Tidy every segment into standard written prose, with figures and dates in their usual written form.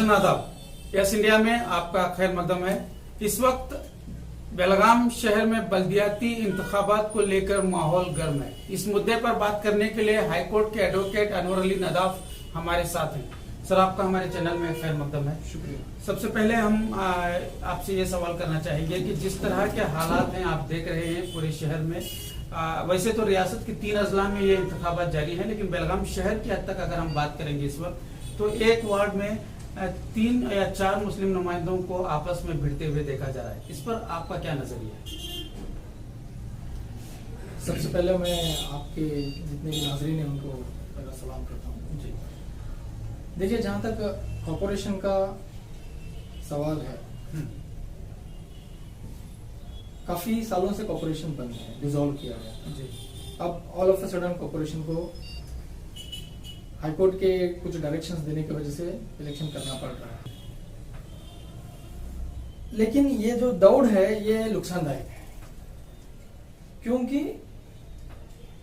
नाज़रीन आदाब, yes India में आपका खैर मकदम है। इस वक्त बेलगाम शहर में बल्दियाती इंतखाबात को लेकर माहौल गर्म है। इस मुद्दे पर बात करने के लिए हाईकोर्ट के एडवोकेट अनवर अली नदाफ हमारे साथ हैं। सर, आपका हमारे चैनल में खैर मकदम है। शुक्रिया। सबसे पहले हम आपसे ये सवाल करना चाहेंगे कि जिस तरह के हालात हैं आप देख रहे हैं पूरे शहर में, वैसे तो रियासत के 3 अजला में ये इंतखाबात जारी हैं, लेकिन बेलगाम शहर की हद तक अगर हम बात करेंगे इस वक्त, तो एक वार्ड में 3 या 4 मुस्लिम नुमाइंदों को आपस में भिड़ते हुए देखा जा रहा है। इस पर आपका क्या नजरिया है? सबसे पहले मैं आपके जितने भी नाज़रीन हैं उनको पहला सलाम करता हूँ जी। देखिए, जहाँ तक कॉरपोरेशन का सवाल है, काफी सालों से कॉरपोरेशन बंद है, डिसॉल्व किया गया जी। अब all of a sudden corporation को हाईकोर्ट के कुछ डायरेक्शंस देने की वजह से इलेक्शन करना पड़ रहा है। लेकिन ये जो दौड़ है ये नुकसानदायक है, क्योंकि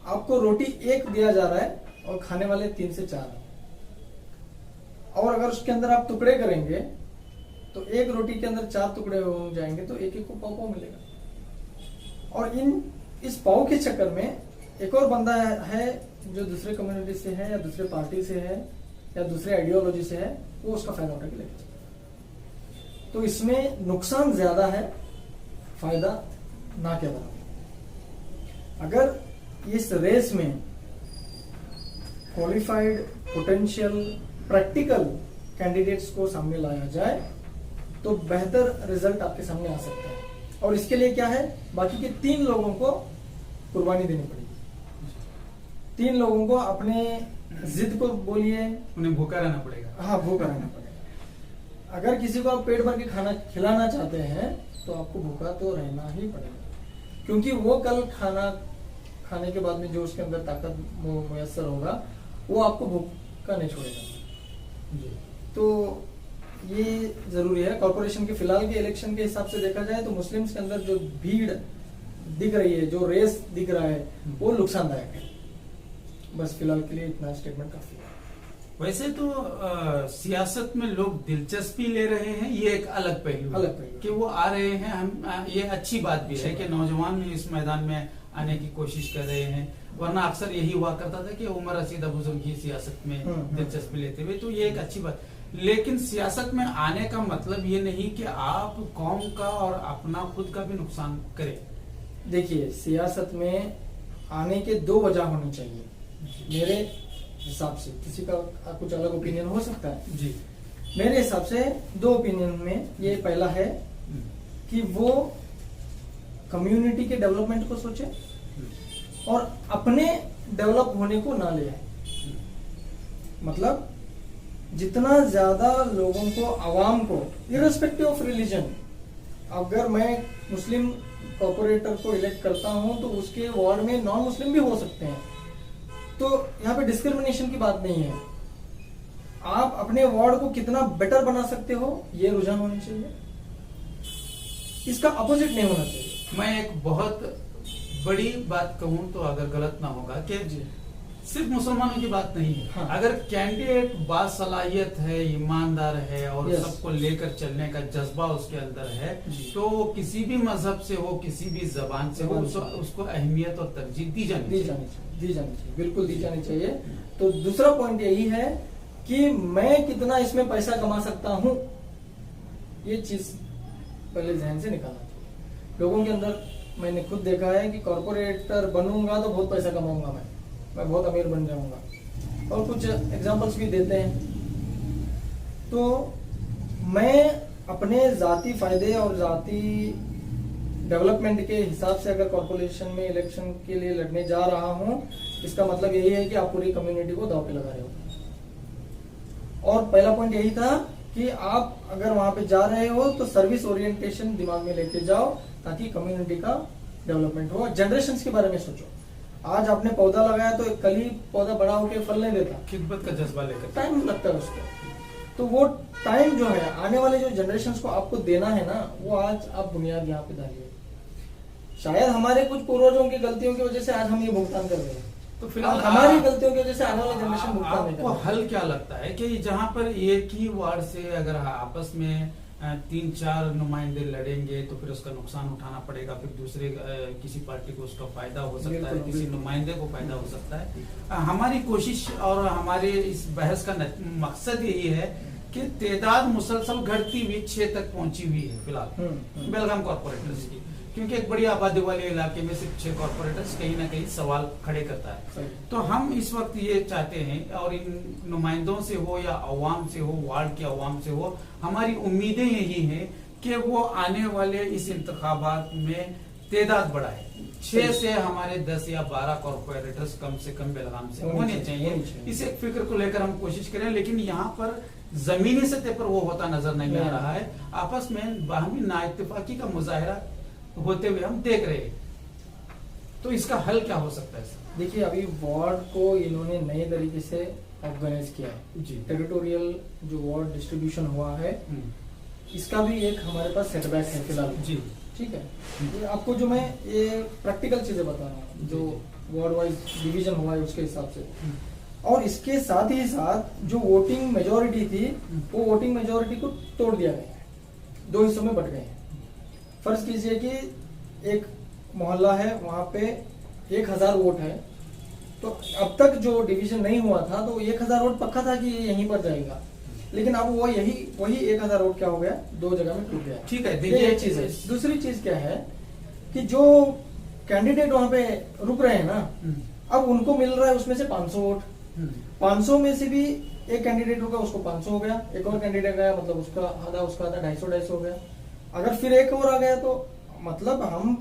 आपको रोटी 1 दिया जा रहा है और खाने वाले 3 से 4, और अगर उसके अंदर आप टुकड़े करेंगे तो 1 रोटी के अंदर 4 टुकड़े हो जाएंगे, तो एक को पाव मिलेगा। और इस पाव के चक्कर में एक और बंदा है जो दूसरे कम्युनिटी से है या दूसरे पार्टी से है या दूसरे आइडियोलॉजी से है, वो उसका फायदा उठा के लेगा। तो इसमें नुकसान ज्यादा है, फायदा ना के बराबर। अगर इस रेस में क्वालिफाइड, पोटेंशियल, प्रैक्टिकल कैंडिडेट्स को सामने लाया जाए तो बेहतर रिजल्ट आपके सामने आ सकता है। और इसके लिए क्या है, बाकी के 3 लोगों को कुर्बानी देनी पड़ेगी। 3 लोगों को अपने जिद को बोलिए, उन्हें भूखा रहना पड़ेगा। हाँ, भूखा रहना पड़ेगा। अगर किसी को आप पेट भर के खाना खिलाना चाहते हैं तो आपको भूखा तो रहना ही पड़ेगा, क्योंकि वो कल खाना खाने के बाद में जो उसके अंदर ताकत मुयस्सर होगा वो आपको भूखा नहीं छोड़ेगा जी। तो ये जरूरी है। कॉर्पोरेशन के फिलहाल के इलेक्शन के हिसाब से देखा जाए तो मुस्लिम्स के अंदर जो भीड़ दिख रही है, जो रेस दिख रहा है, वो नुकसानदायक है। बस फिलहाल के लिए इतना स्टेटमेंट काफी है। वैसे तो सियासत में लोग दिलचस्पी ले रहे हैं, ये एक अलग पहलू कि वो आ रहे हैं। हम ये अच्छी बात भी है कि नौजवान इस मैदान में आने की कोशिश कर रहे हैं, वरना अक्सर यही हुआ करता था कि उमर रशीद बुजुर्ग ही सियासत में दिलचस्पी लेते हुए, तो ये एक अच्छी बात। लेकिन सियासत में आने का मतलब ये नहीं कि आप कौम का और अपना खुद का भी नुकसान करें। देखिए, सियासत में आने के 2 वजह होनी चाहिए मेरे हिसाब से। किसी का कुछ अलग ओपिनियन हो सकता है जी। मेरे हिसाब से 2 ओपिनियन में ये पहला है कि वो कम्युनिटी के डेवलपमेंट को सोचे और अपने डेवलप होने को ना ले आए। मतलब जितना ज्यादा लोगों को, आवाम को, इर्रेस्पेक्टिव ऑफ रिलीजन, अगर मैं मुस्लिम कॉर्पोरेटर को इलेक्ट करता हूं तो उसके वार्ड में नॉन मुस्लिम भी हो सकते हैं, तो यहाँ पे डिस्क्रिमिनेशन की बात नहीं है। आप अपने वार्ड को कितना बेटर बना सकते हो, ये रुझान होना चाहिए, इसका अपोजिट नहीं होना चाहिए। मैं एक बहुत बड़ी बात कहूं तो अगर गलत ना होगा कि सिर्फ मुसलमानों की बात नहीं है। हाँ। अगर कैंडिडेट बासलाहियत है, ईमानदार है और सबको लेकर चलने का जज्बा उसके अंदर है, तो किसी भी मजहब से हो, किसी भी जबान से हो, उसको अहमियत और तरजीह दी जानी चाहिए, बिल्कुल दी जानी चाहिए। तो दूसरा पॉइंट यही है कि मैं कितना इसमें पैसा कमा सकता हूँ, ये चीज पहले जहन से निकालना चाहिए लोगों के अंदर। मैंने खुद देखा है कि कॉर्पोरेटर बनूंगा तो बहुत पैसा कमाऊंगा, मैं बहुत अमीर बन जाऊंगा, और कुछ एग्जांपल्स भी देते हैं। तो मैं अपने जाती फायदे और जाती डेवलपमेंट के हिसाब से अगर कॉर्पोरेशन में इलेक्शन के लिए लड़ने जा रहा हूं, इसका मतलब यही है कि आप पूरी कम्युनिटी को दांव पे लगा रहे हो। और पहला पॉइंट यही था कि आप अगर वहां पे जा रहे हो तो सर्विस ओरिएंटेशन दिमाग में लेके जाओ, ताकि कम्युनिटी का डेवलपमेंट हो। जनरेशंस के बारे में सोचो। आज आपने पौधा लगाया तो कल ही पौधा बड़ा होकर फल नहीं देता, खिदमत का जज्बा लेकर टाइम लगता है उसको। तो वो टाइम जो है आने वाले जो जनरेशंस को आपको देना है ना, वो आज आप बुनियाद यहाँ पे डालिए। शायद हमारे कुछ पूर्वजों की गलतियों की वजह से आज हम ये भुगतान कर रहे हैं, तो फिलहाल हमारी गलतियों की वजह से आने वाला जनरेशन भुगतान नहीं आपको करेगा। हल क्या लगता है कि जहां पर एक ही वार्ड से अगर आपस में 3-4 नुमाइंदे लड़ेंगे तो फिर उसका नुकसान उठाना पड़ेगा, फिर दूसरे किसी पार्टी को उसका फायदा हो सकता है, किसी नुमाइंदे को फायदा हो सकता है। हमारी कोशिश और हमारे इस बहस का मकसद यही है कि तादाद मुसलसल घटती हुई 6 तक पहुंची हुई है फिलहाल बेलगाम कॉर्पोरेटर्स की, क्योंकि एक बड़ी आबादी वाले इलाके में सिर्फ 6 कॉर्पोरेटर्स कहीं ना कहीं सवाल खड़े करता है। तो हम इस वक्त ये चाहते हैं, और इन नुमाइंदों से हो या अवाम से हो, वार्ड के अवाम से हो, हमारी उम्मीदें यही हैं कि वो आने वाले इस इंतखाबात में तादाद बढ़ाए। 6 से हमारे 10 या 12 कॉर्पोरेटर्स कम से कम बेलगाम से होने चाहिए। इस एक फिक्र को लेकर हम कोशिश करें, लेकिन यहाँ पर जमीनी सतह पर वो होता नजर नहीं आ रहा है। आपस में बाहमी नाइत्तेफाकी का मुजाहरा होते हुए हम देख रहे हैं। तो इसका हल क्या हो सकता है? देखिए, अभी वार्ड को इन्होंने नए तरीके से ऑर्गेनाइज किया है जी। टेरिटोरियल जो वार्ड डिस्ट्रीब्यूशन हुआ है, इसका भी एक हमारे पास सेटबैक है फिलहाल जी। ठीक है, ये आपको जो मैं ये प्रैक्टिकल चीजें बता रहा हूँ जो वार्ड वाइज डिवीजन हुआ है उसके हिसाब से। और इसके साथ ही साथ जो वोटिंग मेजोरिटी थी, वो वोटिंग मेजोरिटी को तोड़ दिया गया है, 2 हिस्सों में बट गए हैं। फर्ज कीजिए कि एक मोहल्ला है, वहां पे 1000 वोट है, तो अब तक जो डिवीजन नहीं हुआ था तो 1000 वोट पक्का था कि ये यहीं पर जाएगा, लेकिन अब वो वही 1000 वोट क्या हो गया, 2 जगह में टूट गया। ठीक है, देखिए एक चीज है। दूसरी चीज क्या है कि जो कैंडिडेट वहां पे रुक रहे हैं ना, अब उनको मिल रहा है उसमें से 500 वोट। 500 में से भी एक कैंडिडेट होगा, उसको 500 हो गया, एक और कैंडिडेट गया, मतलब उसका आधा 250 हो गया। अगर फिर एक और आ गया तो मतलब हम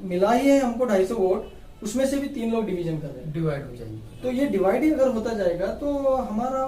मिला ही है हमको 250 वोट, उसमें से भी 3 लोग डिवीजन कर रहे हैं, डिवाइड हो जाएंगे। तो ये डिवाइड ही अगर होता जाएगा तो हमारा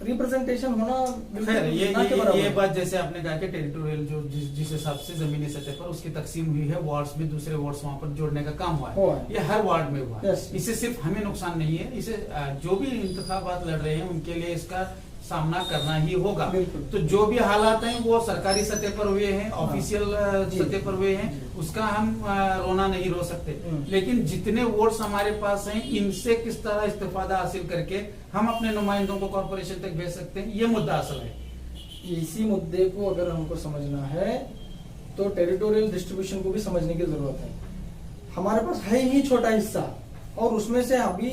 रिप्रेजेंटेशन होना खैर ना के बराबर ये है। बात जैसे आपने कहा कि टेरिटोरियल जो जिस हिसाब से जमीनी सतह पर उसकी तकसीम हुई है, वार्ड्स में दूसरे वार्ड्स वहां पर जोड़ने का काम हुआ है, ये हर वार्ड में हुआ है। इससे सिर्फ हमें नुकसान नहीं है, इसे जो भी इंतखाबात लड़ रहे हैं उनके लिए इसका सामना करना ही होगा। तो जो भी हालात हैं वो सरकारी सतह पर हुए हैं, ऑफिशियल सतह पर हुए हैं, उसका हम रोना नहीं रो सकते, लेकिन जितने वोट्स हमारे पास हैं इनसे किस तरह इस्तेफादा हासिल करके हम अपने नुमाइंदों को कॉर्पोरेशन तक भेज सकते हैं, ये मुद्दा असल है। इसी मुद्दे को अगर हमको समझना है तो टेरिटोरियल डिस्ट्रीब्यूशन को भी समझने की जरूरत है। हमारे पास है ही छोटा हिस्सा, और उसमें से अभी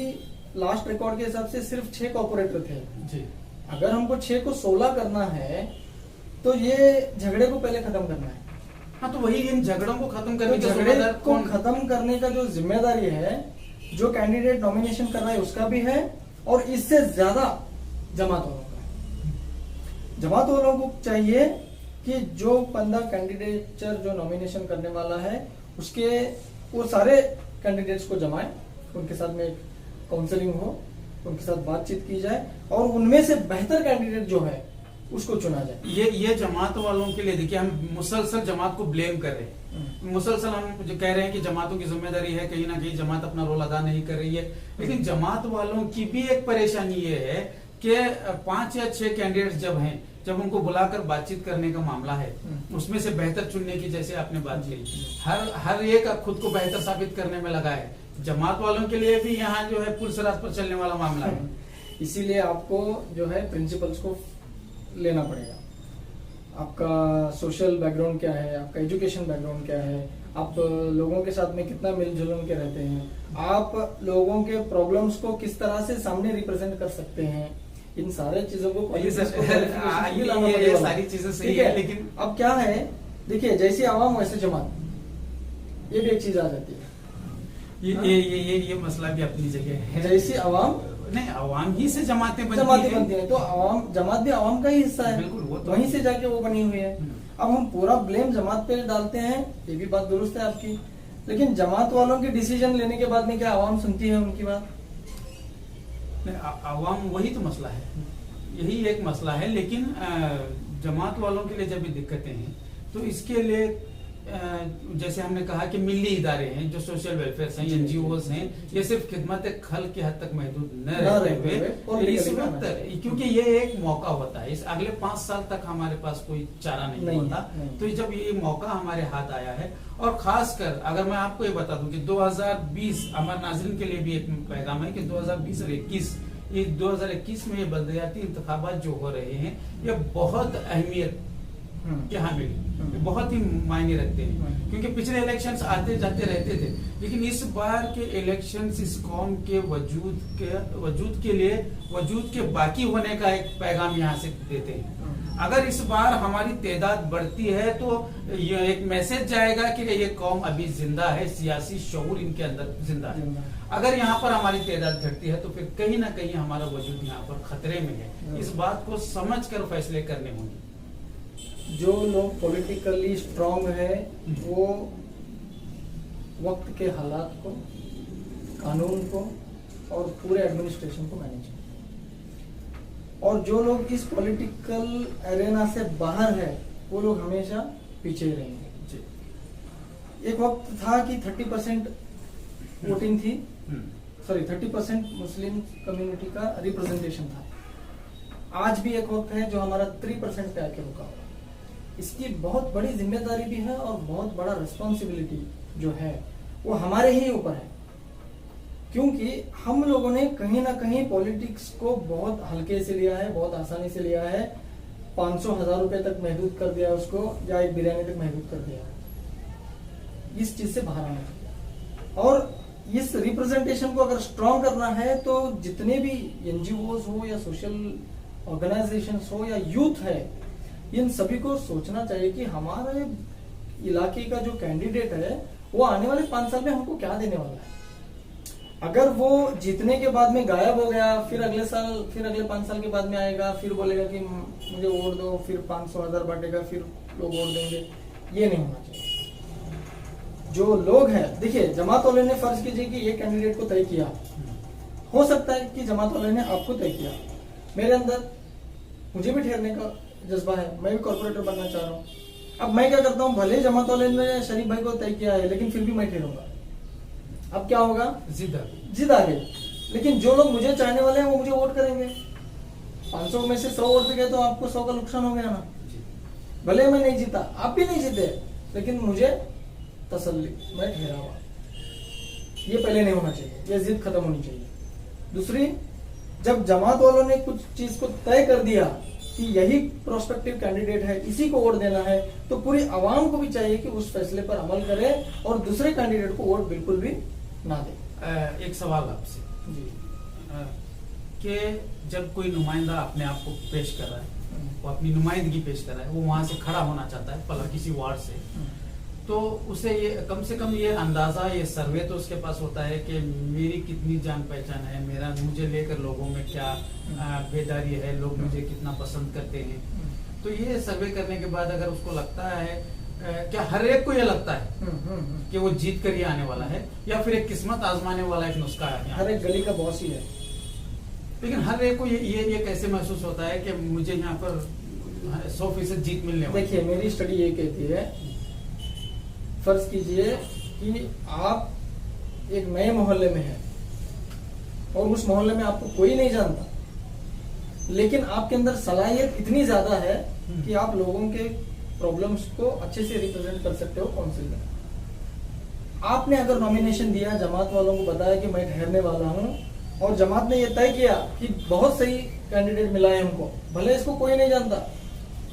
लास्ट रिकॉर्ड के हिसाब से सिर्फ 6 कॉर्पोरेटर थे जी। अगर हमको 6 को 16 करना है तो ये झगड़े को पहले खत्म करना है। हाँ, तो वही इन झगड़ों को खत्म करने तो झगड़े को खत्म करने का जो जिम्मेदारी है, जो कैंडिडेट नॉमिनेशन कर रहा है उसका भी है, और इससे ज्यादा जमात वालों का है। जमात वालों को चाहिए कि जो बंदा कैंडिडेचर जो नॉमिनेशन करने वाला है उसके वो सारे कैंडिडेट्स को जमाए, उनके साथ में काउंसलिंग हो, उनके साथ बातचीत की जाए, और उनमें से बेहतर कैंडिडेट जो है उसको चुना जाए। ये जमात वालों के लिए देखिए, हम मुसलसल जमात को ब्लेम कर रहे हैं, मुसलसल हम जो कह रहे हैं कि जमातों की जिम्मेदारी है, कहीं ना कहीं जमात अपना रोल अदा नहीं कर रही है, लेकिन जमात वालों की भी एक परेशानी ये है कि 5 या 6 कैंडिडेट जब उनको बुलाकर बातचीत करने का मामला है, उसमें से बेहतर चुनने की, जैसे आपने बात कही, हर एक खुद को बेहतर साबित करने में लगा है। जमात वालों के लिए भी यहाँ जो है पुल सराज पर चलने वाला मामला है। इसीलिए आपको जो है प्रिंसिपल्स को लेना पड़ेगा। आपका सोशल बैकग्राउंड क्या है, आपका एजुकेशन बैकग्राउंड क्या है, आप लोगों के साथ में कितना मिलजुल के रहते हैं, आप लोगों के प्रॉब्लम्स को किस तरह से सामने रिप्रेजेंट कर सकते हैं, इन सारे चीजों को ये सारी चीजें सही है, लेकिन अब क्या है, देखिए जैसी आवाम वैसे जमात, ये भी एक चीज आ जाती है। ये मसला भी अपनी जगह है। जैसी आवाम नहीं, आवाम ही से जमातें बनती हैं, तो आवाम जमात भी आवाम का ही हिस्सा है, बिल्कुल, वो तो वहीं से जाके वो बनी हुई है। अब हम पूरा ब्लेम जमात पे डालते हैं, ये भी बात दुरुस्त है आपकी, लेकिन जमात वालों के डिसीजन लेने के बाद में क्या आवाम सुनती है उनकी बात? आवाम, वही तो मसला है, यही एक मसला है। लेकिन जमात वालों के लिए जब भी दिक्कतें हैं तो इसके लिए जैसे हमने कहा कि मिली इदारे हैं, जो सोशल वेलफेयर हैं, एनजीओ हैं, ये सिर्फ खिदमत खल की हद तक महदूद न रहते हुए इस वक्त, क्योंकि ये एक मौका होता है, इस अगले 5 साल तक हमारे पास कोई चारा नहीं होता, तो जब ये मौका हमारे हाथ आया है, और खासकर अगर मैं आपको ये बता दूं कि 2020 हमारे नाज़रीन के लिए भी एक पैगाम है कि 2020 और 2021 में ये बलदियाती इंतखाबात जो हो रहे हैं, ये बहुत अहमियत यहाँ मिली, बहुत ही मायने रखते हैं, क्योंकि पिछले इलेक्शंस आते जाते रहते थे, लेकिन इस बार के इलेक्शंस इस कौम के वजूद के बाकी होने का एक पैगाम यहाँ से देते हैं। अगर इस बार हमारी तादाद बढ़ती है तो ये एक मैसेज जाएगा कि ये कौम अभी जिंदा है, सियासी शऊर इनके अंदर जिंदा है। अगर यहाँ पर हमारी तादाद घटती है तो फिर कहीं ना कहीं हमारा वजूद यहाँ पर खतरे में है। इस बात को समझ कर फैसले करने होंगे। जो लोग पॉलिटिकली स्ट्रांग है वो वक्त के हालात को, कानून को और पूरे एडमिनिस्ट्रेशन को मैनेज करें, और जो लोग इस पॉलिटिकल एरेना से बाहर है वो लोग हमेशा पीछे ही रहेंगे। एक वक्त था कि 30% वोटिंग थी, 30% मुस्लिम कम्युनिटी का रिप्रेजेंटेशन था। आज भी एक वक्त है जो हमारा 3% पे आके रुका हुआ। इसकी बहुत बड़ी जिम्मेदारी भी है और बहुत बड़ा रिस्पॉन्सिबिलिटी जो है वो हमारे ही ऊपर है, क्योंकि हम लोगों ने कहीं ना कहीं पॉलिटिक्स को बहुत हल्के से लिया है, बहुत आसानी से लिया है। 500,000 रुपए तक महदूद कर दिया उसको, या एक बिरयानी तक महदूद कर दिया। इस चीज से बाहर आना चाहिए, और इस रिप्रेजेंटेशन को अगर स्ट्रॉन्ग करना है तो जितने भी एनजीओ हो या सोशल ऑर्गेनाइजेशन हो या यूथ है, इन सभी को सोचना चाहिए कि हमारे इलाके का जो कैंडिडेट है वो आने वाले 5 साल में हमको क्या देने वाला है। अगर वो जीतने के बाद में गायब हो गया, फिर अगले 5 साल के बाद में आएगा, फिर बोलेगा कि मुझे वोट दो, फिर 500,000 बांटेगा, फिर लोग वोट देंगे, ये नहीं होना चाहिए। जो लोग हैं, देखिए जमात वाले ने फर्ज कीजिए कि ये कैंडिडेट को तय किया, हो सकता है कि जमात वाले ने आपको तय किया, मेरे अंदर मुझे भी ठहरने का जज्बा है, मैं भी कॉर्पोरेटर बनना चाह रहा हूँ। अब मैं क्या करता हूँ, भले जमात वाले ने शरीफ भाई को तय किया है, लेकिन फिर भी मैं ठहरूंगा। अब क्या होगा, जिद आ गई। लेकिन जो लोग मुझे चाहने वाले हैं वो मुझे वोट करेंगे। 500 में से 100 वोट पे गए तो आपको 100 का नुकसान हो गया ना। भले मैं नहीं जीता, आप भी नहीं जीते, लेकिन मुझे तसल्ली, मैं ठहरा हुआ। ये पहले नहीं होना चाहिए, ये जिद खत्म होनी चाहिए। दूसरी, जब जमात वालों ने कुछ चीज को तय कर दिया कि यही प्रोस्पेक्टिव कैंडिडेट है, इसी को वोट देना है, तो पूरी आवाम को भी चाहिए कि उस फैसले पर अमल करे और दूसरे कैंडिडेट को वोट बिल्कुल भी ना दे। एक सवाल आपसे जी, कि जब कोई नुमाइंदा अपने आप को पेश कर रहा है, वो अपनी नुमाइंदगी पेश कर रहा है, वो वहां से खड़ा होना चाहता है पहला किसी वार्ड से, तो उसे ये कम से कम ये अंदाजा, ये सर्वे तो उसके पास होता है कि मेरी कितनी जान पहचान है, मेरा मुझे लेकर लोगों में क्या बेदारी है, लोग मुझे कितना पसंद करते हैं। तो ये सर्वे करने के बाद अगर उसको लगता है, क्या हर एक को ये लगता है कि वो जीत कर ही आने वाला है, या फिर एक किस्मत आजमाने वाला एक नुस्खा है? हर एक गली का बॉस ही है, लेकिन हर एक को ये कैसे महसूस होता है कि मुझे यहाँ पर 100% जीत मिलने वाली? देखिए, मेरी स्टडी ये कहती है, फर्ज कीजिए कि आप एक नए मोहल्ले में हैं और उस मोहल्ले में आपको कोई नहीं जानता, लेकिन आपके अंदर सलाहियत इतनी ज्यादा है कि आप लोगों के प्रॉब्लम्स को अच्छे से रिप्रेजेंट कर सकते हो काउंसिल में। आपने अगर नॉमिनेशन दिया, जमात वालों को बताया कि मैं ठहरने वाला हूं, और जमात ने यह तय किया कि बहुत सही कैंडिडेट मिला है हमको, भले इसको कोई नहीं जानता,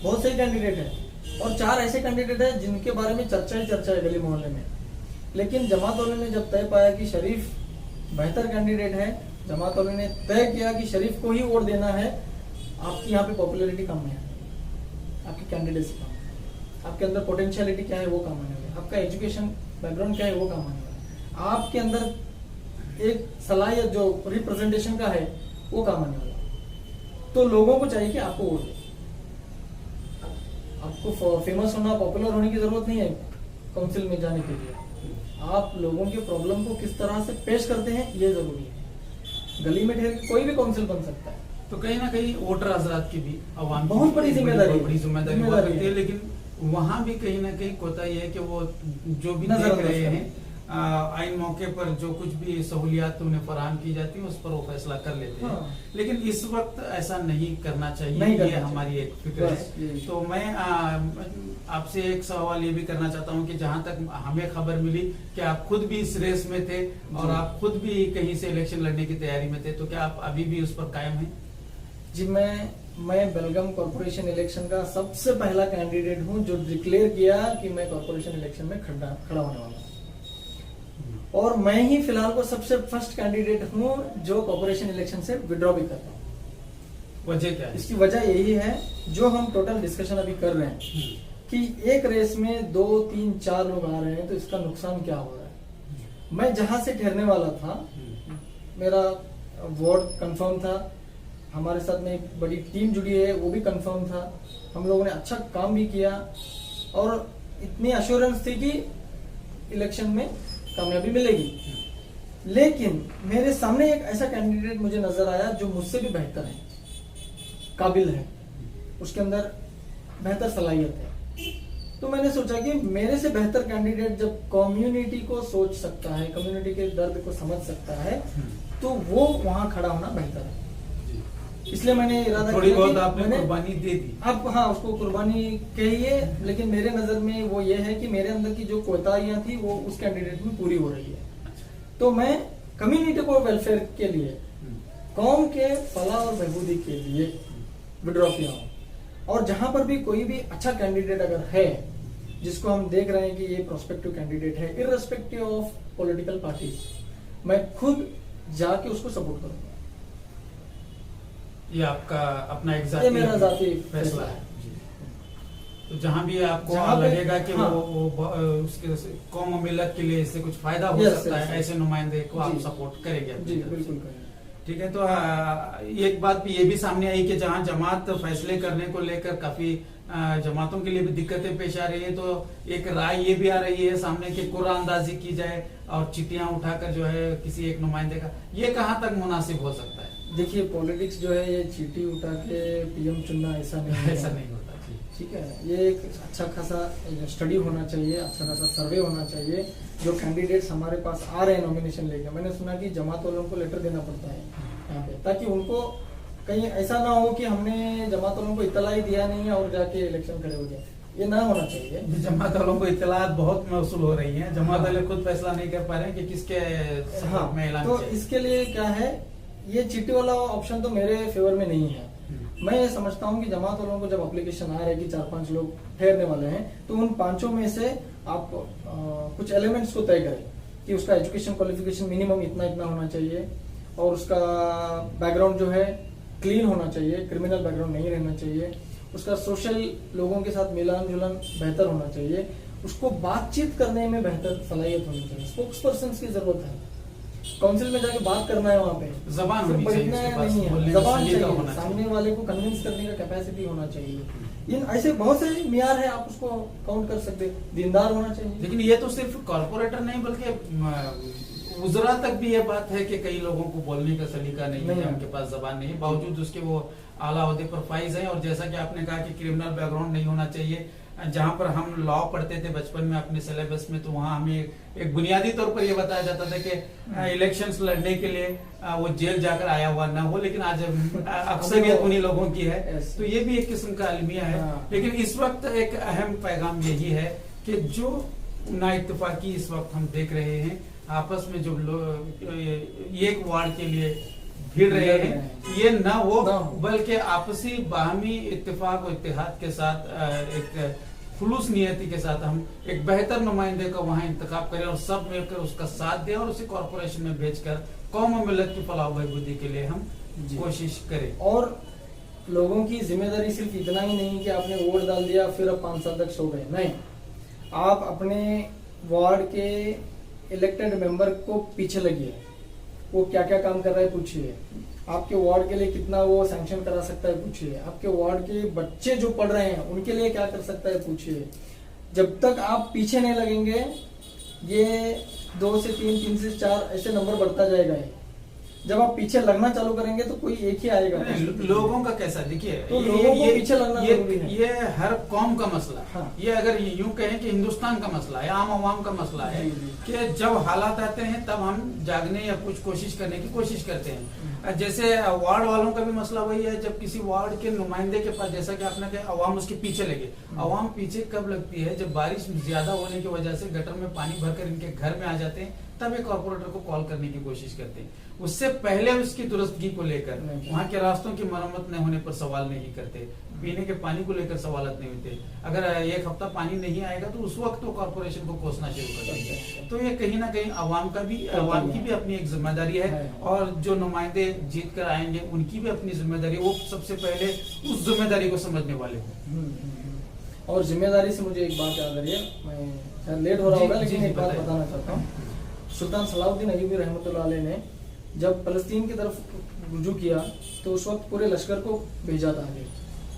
बहुत सही कैंडिडेट है, और 4 ऐसे कैंडिडेट हैं जिनके बारे में चर्चा ही चर्चा है गली मोहल्ले में, लेकिन जमात वालों ने जब तय पाया कि शरीफ बेहतर कैंडिडेट है, जमात वालों ने तय किया कि शरीफ को ही वोट देना है, आपकी यहाँ पे पॉपुलैरिटी कम है, आपकी कैंडिडेट्स कम है, आपके अंदर पोटेंशियलिटी क्या है वो काम आने वाला है, आपका एजुकेशन बैकग्राउंड क्या है वो काम आने वाला है, आपके अंदर एक सलाहियत जो रिप्रेजेंटेशन का है वो काम आने वाला है। तो लोगों को चाहिए कि आपको वोट दे। आपको फेमस होना, पॉपुलर होने की जरूरत नहीं है काउंसिल में जाने के लिए। आप लोगों के प्रॉब्लम को किस तरह से पेश करते हैं ये जरूरी है। गली में ठहर के कोई भी काउंसिल बन सकता है। तो कहीं ना कहीं वोटर हजरात की भी आवाम बहुत बड़ी जिम्मेदारी हुआ करती है, लेकिन वहाँ भी कहीं ना कहीं कोताही है कि वो जो भी नजर देख अंदाज रहे करें। हैं आइन मौके पर जो कुछ भी सहूलियात उन्हें फराहम की जाती है उस पर वो फैसला कर लेते हैं। हाँ। लेकिन इस वक्त ऐसा नहीं करना चाहिए, नहीं करना ये चाहिए। हमारी एक फिक्र बस है। यही। तो मैं आपसे एक सवाल ये भी करना चाहता हूँ कि जहाँ तक हमें खबर मिली कि आप खुद भी इस रेस में थे और जी। आप खुद भी कहीं से इलेक्शन लड़ने की तैयारी में थे, तो क्या आप अभी भी उस पर कायम हैं? जी, मैं बेलगाम कॉर्पोरेशन इलेक्शन का सबसे पहला कैंडिडेट हूं जो डिक्लेयर किया कि मैं कॉर्पोरेशन इलेक्शन में खड़ा होने वाला हूं। और मैं ही फिलहाल को सबसे फर्स्ट कैंडिडेट हूं जो कॉर्पोरेशन इलेक्शन से विड्रॉ भी कर रहा हूं। वजह क्या है? इसकी वजह यही है, जो हम टोटल डिस्कशन अभी कर रहे हैं कि एक रेस में 2, 3, 4 लोग आ रहे हैं, तो इसका नुकसान क्या हो रहा है। मैं जहां से ठहरने वाला था, मेरा वार्ड कंफर्म था, हमारे साथ में एक बड़ी टीम जुड़ी है, वो भी कंफर्म था, हम लोगों ने अच्छा काम भी किया और इतनी अश्योरेंस थी कि इलेक्शन में कामयाबी मिलेगी। लेकिन मेरे सामने एक ऐसा कैंडिडेट मुझे नजर आया जो मुझसे भी बेहतर है, काबिल है, उसके अंदर बेहतर सलाहियत है। तो मैंने सोचा कि मेरे से बेहतर कैंडिडेट जब कम्युनिटी को सोच सकता है, कम्युनिटी के दर्द को समझ सकता है, तो वो वहां खड़ा होना बेहतर है। इसलिए मैंने इरादा थोड़ी किया बहुत कि आपने मैंने कुर्बानी दे दी। अब हाँ, उसको कुर्बानी कहिए, लेकिन मेरे नजर में वो ये है कि मेरे अंदर की जो कोताहियां थी वो उस कैंडिडेट में पूरी हो रही है। तो मैं कम्युनिटी को वेलफेयर के लिए, कौम के फलाह और बहबूदी के लिए विड्रॉ किया हूँ। और जहां पर भी कोई भी अच्छा कैंडिडेट अगर है जिसको हम देख रहे हैं कि ये प्रोस्पेक्टिव कैंडिडेट है, इर्रेस्पेक्टिव ऑफ पॉलिटिकल पार्टी, मैं खुद जाके उसको सपोर्ट करूंगा। ये आपका अपना एक ये मेरा जाती फैसला है। तो जहाँ भी आपको जहाँ पे- लगेगा कि हाँ। वो उसके कौम और मिल्लत के लिए इससे कुछ फायदा हो Yes, सकता yes, है, ऐसे नुमाइंदे को आप जी। सपोर्ट करेंगे अपनी जी तरफ से। बिल्कुल करेंगे। ठीक है। तो एक बात भी ये भी सामने आई कि जहां जमात फैसले करने को लेकर काफी जमातों के लिए भी दिक्कतें पेश आ रही है, तो एक राय ये भी आ रही है सामने कि कुरानंदाजी की जाए और चिट्ठियां उठाकर जो है किसी एक नुमाइंदे का, ये कहाँ तक मुनासिब हो सकता है? देखिए, पॉलिटिक्स जो है ये चीटी उठा के पीएम चुनना ऐसा नहीं है। ऐसा नहीं होता जी। ठीक है, ये एक अच्छा खासा स्टडी होना चाहिए, अच्छा खासा सर्वे होना चाहिए। जो कैंडिडेट्स हमारे पास आ रहे हैं नॉमिनेशन लेके, मैंने सुना कि जमात वालों को लेटर देना पड़ता है यहाँ पे, ताकि उनको कहीं ऐसा ना हो कि हमने जमात वालों को इतला ही दिया नहीं है और जाके इलेक्शन खड़े हो गए, ये ना होना चाहिए। जमात वालों को इतलात बहुत मौसूल हो रही है, जमात वाले खुद फैसला नहीं कर पा रहे हैं कि किसके हाँ, में ऐलान तो किया। इसके लिए क्या है, ये चिट्ठी वाला ऑप्शन तो मेरे फेवर में नहीं है। मैं ये समझता हूँ कि जमात वालों को जब एप्लीकेशन आ रहा है कि 4-5 लोग ठहरने वाले हैं, तो उन 5 में से आप कुछ एलिमेंट्स को तय करें कि उसका एजुकेशन क्वालिफिकेशन मिनिमम इतना इतना होना चाहिए और उसका बैकग्राउंड जो है क्लीन होना चाहिए, क्रिमिनल बैकग्राउंड नहीं रहना चाहिए, उसका सोशल लोगों के साथ मिलन जुलन बेहतर होना चाहिए, उसको बातचीत करने में बेहतर सलाहियत होनी चाहिए, स्पोक्स पर्सन की जरूरत है, काउंसिल में जाके बात करना है, वहाँ पे जबान होनी चाहिए बैठना उसके पास, नहीं है, बोलने में जबान सलीका चाहिए, होना सामने चाहिए। वाले को कन्विंस करने का कैपेसिटी होना चाहिए। इन ऐसे बहुत से मियार है, आप उसको काउंट कर सकते, दीनदार होना चाहिए। लेकिन ये तो सिर्फ कॉर्पोरेटर नहीं बल्कि उजरा तक भी ये बात है कि कई लोगों को बोलने का सलीका नहीं है, उनके पास जबान नहीं है, बावजूद उसके वो आला ओहदे पर फाइज है। और जैसा कि आपने कहा कि क्रिमिनल बैकग्राउंड नहीं होना चाहिए, जहाँ पर हम लॉ पढ़ते थे बचपन में अपने सिलेबस में, तो वहाँ हमें एक बुनियादी तौर पर यह बताया जाता था कि इलेक्शंस लड़ने के लिए वो जेल जाकर आया हुआ ना हो, लेकिन आज अक्सरियत उन्हीं लोगों की है, तो ये भी एक किस्म का अलमिया है। लेकिन इस वक्त एक अहम पैगाम यही है कि जो ना इत्तेफाकी इस वक्त हम देख रहे हैं, आपस में जो लोग एक वार्ड के लिए भिड़ रहे हैं, ये न हो, बल्कि आपसी बाहमी इत्तेफाक और इत्तेहाद के साथ एक खुलूस नियति के साथ हम एक बेहतर नुमाइंदे का वहाँ इंतखाब करें और सब मिलकर उसका साथ दें और उसे कॉर्पोरेशन में भेजकर कौम और मिल्लत की फलाह बहबूदी के लिए हम कोशिश करें। और लोगों की जिम्मेदारी सिर्फ इतना ही नहीं कि आपने वोट डाल दिया फिर अब 5 साल तक सो गए, नहीं, आप अपने वार्ड के इलेक्टेड मेंबर को पीछे लगिए, वो क्या क्या काम कर रहा है पूछिए, आपके वार्ड के लिए कितना वो सैंक्शन करा सकता है पूछिए, आपके वार्ड के बच्चे जो पढ़ रहे हैं उनके लिए क्या कर सकता है पूछिए। जब तक आप पीछे नहीं लगेंगे, ये 2 से 3, 3 से 4 ऐसे नंबर बढ़ता जाएगा। जब आप पीछे लगना चालू करेंगे तो कोई एक ही आएगा। लोगों का कैसा देखिए, तो लोगों को पीछे लगना जरूरी है। ये हर कौम का मसला है। हाँ। ये अगर यूं कहें कि हिंदुस्तान का मसला है, आम आवाम का मसला है कि जब हालात आते हैं तब हम जागने या कुछ कोशिश करने की कोशिश करते हैं। जैसे वार्ड वालों का भी मसला वही है, जब किसी वार्ड के नुमाइंदे के पास, जैसा कि आपने कहा, अवाम उसके पीछे लगे। अवाम पीछे कब लगती है? जब बारिश ज्यादा होने की वजह से गटर में पानी भरकर इनके घर में आ जाते हैं, तब एक कॉर्पोरेटर को कॉल करने की कोशिश करते हैं। उससे पहले उसकी दुरुस्तगी को लेकर, वहाँ के रास्तों की मरम्मत न होने पर सवाल नहीं करते, पीने के पानी को लेकर सवाल नहीं होते। अगर एक हफ्ता पानी नहीं आएगा तो उस वक्त तो कॉर्पोरेशन को कोसना शुरू कर देंगे। तो ये कहीं ना कहीं अवाम की भी अपनी एक जिम्मेदारी है, और जो नुमाइंदे जीत कर आएंगे उनकी भी अपनी जिम्मेदारी, वो सबसे पहले उस जिम्मेदारी को समझने वाले हो। और जिम्मेदारी से मुझे एक बात याद आ रही है, मैं लेट हो रहा होगा लेकिन एक बात बताना चाहता हूँ। सुल्तान सलाउद्दीन अय्यूबी रहमतुल्लाह अलैह ने जब फलस्तीन की तरफ रुजू किया तो उस वक्त पूरे लश्कर को भेजा था आगे।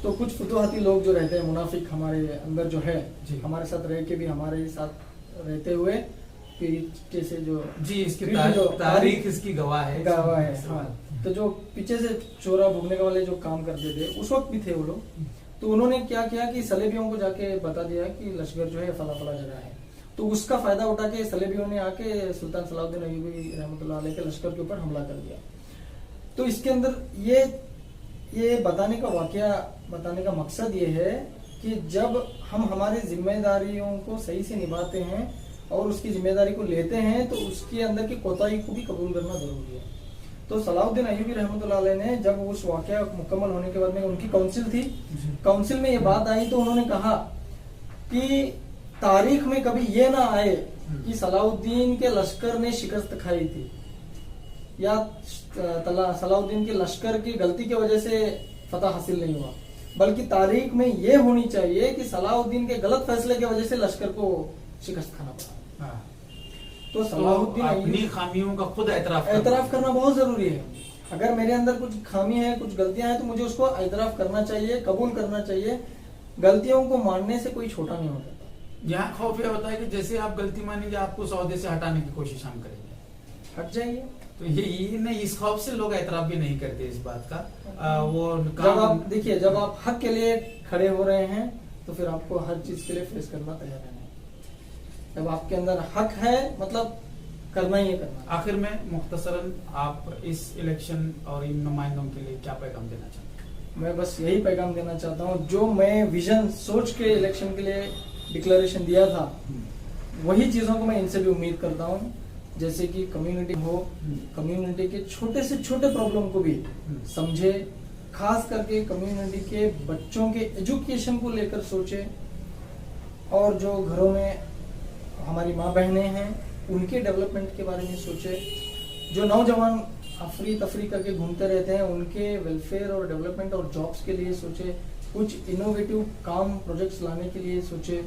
तो कुछ फुतुहाती लोग जो रहते हैं, मुनाफिक हमारे अंदर जो है, हमारे साथ रह के भी हमारे साथ रहते हुए पीछे से जो इसकी तारीख इसकी गवाह है। हाँ। तो जो पीछे से चोरा भुगने के वाले जो काम करते थे उस वक्त भी थे वो लोग, तो उन्होंने क्या किया कि सलेबियों को जाके बता दिया कि लश्कर जो है फला फला जगह है। तो उसका फायदा उठा के सलेबियों ने आके सुल्तान सलाउद्दीन अय्यूबी रहमतुल्लाह अलैह के लश्कर के ऊपर हमला कर दिया। तो इसके अंदर ये बताने का मकसद ये है कि जब हम हमारी जिम्मेदारियों को सही से निभाते हैं और उसकी जिम्मेदारी को लेते हैं तो उसके अंदर की कोताही को भी कबूल करना जरूरी है। तो सलाउद्दीन अय्यूबी रहमतुल्लाह अलैह ने जब उस वाकया मुकम्मल होने के बाद में उनकी काउंसिल थी, काउंसिल में ये बात आई तो उन्होंने कहा कि तारीख में कभी ये ना आए कि सलाउद्दीन के लश्कर ने शिकस्त खाई थी या सलाउद्दीन के लश्कर की गलती की वजह से फतह हासिल नहीं हुआ, बल्कि तारीख में ये होनी चाहिए कि सलाउद्दीन के गलत फैसले की वजह से लश्कर को शिकस्त खाना पड़ा। तो सलाउद्दीन अपनी खामियों का खुद एतराफ करना बहुत जरूरी है। अगर मेरे अंदर कुछ खामी है, कुछ गलतियां हैं, तो मुझे उसको एतराफ करना चाहिए, कबूल करना चाहिए। गलतियों को मानने से कोई छोटा नहीं होता। यहाँ खौफ ये होता है कि जैसे आप गलती मानेंगे आपको सौदे से हटाने की कोशिश हम करेंगे, हट जाइए। तो ये नहीं, इस खौफ से लोग एतराफ भी नहीं करते इस बात का। वो जब आप देखिए, जब आप हक के लिए खड़े हो रहे हैं तो फिर आपको हर चीज के लिए फेस करना तैयार है। जब आपके अंदर हक है मतलब करना ही है करना। आखिर में मुख्तसरन आप इस इलेक्शन और इन नुमाइंदों के लिए क्या पैगाम देना चाहते हैं? मैं बस यही पैगाम देना चाहता हूँ, जो मैं विजन सोच के इलेक्शन के लिए डिक्लेरेशन दिया था वही चीजों को मैं इनसे भी उम्मीद करता हूँ। जैसे कि कम्युनिटी हो, कम्युनिटी के छोटे से छोटे प्रॉब्लम को भी समझे, खास करके कम्युनिटी के बच्चों के एजुकेशन को लेकर सोचे, और जो घरों में हमारी माँ बहनें हैं उनके डेवलपमेंट के बारे में सोचे, जो नौजवान अफरी तफरी करके घूमते रहते हैं उनके वेलफेयर और डेवलपमेंट और जॉब्स के लिए सोचे, कुछ इनोवेटिव काम प्रोजेक्ट्स लाने के लिए सोचे।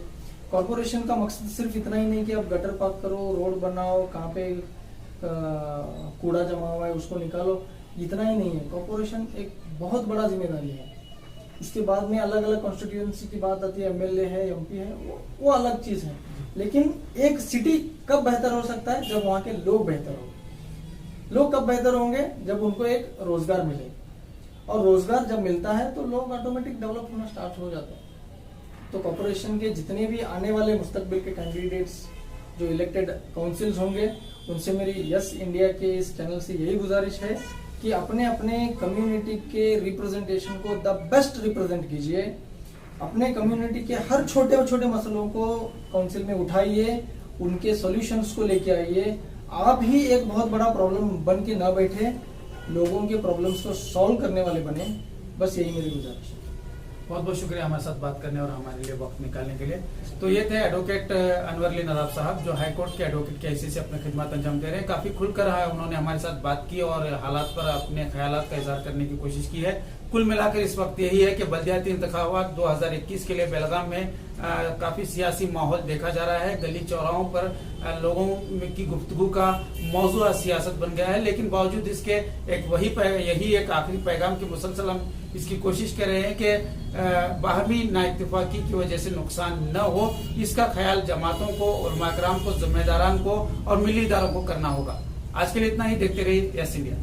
कॉर्पोरेशन का मकसद सिर्फ इतना ही नहीं कि आप गटर पाक करो, रोड बनाओ, कहाँ पे कूड़ा जमा हुआ है उसको निकालो, इतना ही नहीं है। कॉर्पोरेशन एक बहुत बड़ा जिम्मेदारी है। उसके बाद में अलग अलग कॉन्स्टिट्यूएंसी की बात आती है, एमएलए है, एमपी है, वो अलग चीज है। लेकिन एक सिटी कब बेहतर हो सकता है? जब वहाँ के लोग बेहतर हो। लोग कब बेहतर होंगे? जब उनको एक रोजगार मिले, और रोजगार जब मिलता है तो लोग ऑटोमेटिक डेवलप होना स्टार्ट हो जाते हैं। तो कॉर्पोरेशन के जितने भी आने वाले मुस्तकबिल के कैंडिडेट्स जो इलेक्टेड काउंसिल्स होंगे, उनसे मेरी यस इंडिया के इस चैनल से यही गुजारिश है कि अपने अपने कम्युनिटी के रिप्रेजेंटेशन को द बेस्ट रिप्रेजेंट कीजिए। अपने कम्युनिटी के हर छोटे और छोटे मसलों को काउंसिल में उठाइए, उनके सॉल्यूशंस को लेके आइए। आप ही एक बहुत बड़ा प्रॉब्लम बन के ना बैठे, लोगों के प्रॉब्लम्स को सॉल्व करने वाले बने। बस यही मेरी गुजारिश है। बहुत बहुत शुक्रिया हमारे साथ बात करने और हमारे लिए वक्त निकालने के लिए। तो ये थे एडवोकेट अनवर अली नदाब साहब, जो हाई कोर्ट के एडवोकेट के हैसियत से अपनी खिदमत अंजाम दे रहे हैं। काफी खुलकर उन्होंने हमारे साथ बात की और हालात पर अपने ख्यालात का इजहार करने की कोशिश की है। कुल मिलाकर इस वक्त यही है कि बल्दियाती इंतखाबात 2021 के लिए बेलगाम में काफी सियासी माहौल देखा जा रहा है। गली चौराहों पर लोगों की गुफ्तगू का मौजूद सियासत बन गया है, लेकिन बावजूद इसके यही एक आखिरी पैगाम की मुसलसल हम इसकी कोशिश कर रहे हैं कि बाहमी नाइत्तेफाकी की वजह से नुकसान न हो, इसका ख्याल जमातों को, उलमा-ए-किराम को, जिम्मेदारान को और मिली इदारों को करना होगा। आज के लिए इतना ही। देखते रहिए यस इंडिया।